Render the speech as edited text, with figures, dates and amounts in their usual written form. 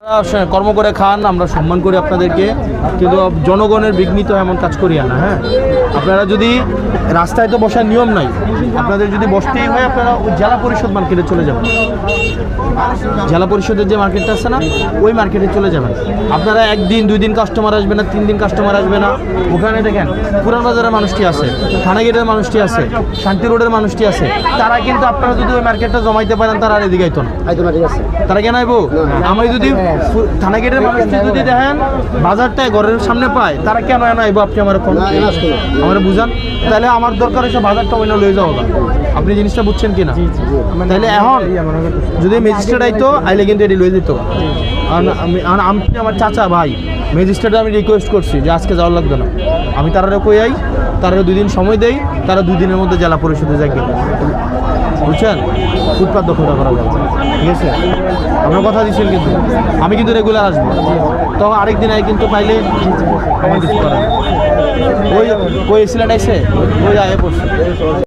কর্ম করে খান, আমরা সম্মান করি আপনাদেরকে, কিন্তু জনগণের বিঘ্নিত এমন কাজ করি না। হ্যাঁ, আপনারা যদি রাস্তায় তো বসার নিয়ম নাই, আপনাদের যদি বসতেই হয় আপনারা ওই জেলা পরিষদ মার্কেটে চলে যাবেন। জেলা পরিষদের যে মার্কেটটা আছে না, ওই মার্কেটে চলে যাবেন। আপনারা একদিন 2 দিন কাস্টমার আসবে না, 3 দিন কাস্টমার আসবে না। ওখানে দেখেন পুরান বাজারের মানুষটি আছে, থানা গেটের মানুষটি আছে, শান্তি রোডের মানুষটি আছে, তারা কিন্তু আপনারা যদি ওই মার্কেটটা জমাইতে পারেন তারা আর এদিকে আইতো না। তারা কেন আইবো? আমি যদি থানা গেটের মানুষটি যদি দেখেন বাজারটায় ঘরের সামনে পায়, তারা কেন এনে আইবো? আপনি আমার আমার বুঝান। তাহলে আমার দরকার হচ্ছে বাজারটা ওই না লয়ে যাওয়া। আপনি জিনিসটা বুঝছেন কিনা? তাহলে এখন যদি ম্যাজিস্ট্রেট আইতো আইলে কিন্তু এটি লয়ে যেত। আমি আমার চাচা ভাই ম্যাজিস্ট্রেটে আমি রিকোয়েস্ট করছি যে আজকে যাওয়ার লাগবে না, আমি তারা কই আই, তারা 2 দিন সময় দেই, তারা 2 দিনের মধ্যে জেলা পরিষদে যাই, বুঝছেন? ফুটপাত দখলটা করা যাবে, ঠিক আছে? আপনার কথা দিচ্ছেন, কিন্তু আমি কিন্তু রেগুলার আসবো, তখন আরেকদিন আই কিন্তু পাইলে আমার কিছু করার। ওই সিলেট আইসে ওই আয় পড়ছে।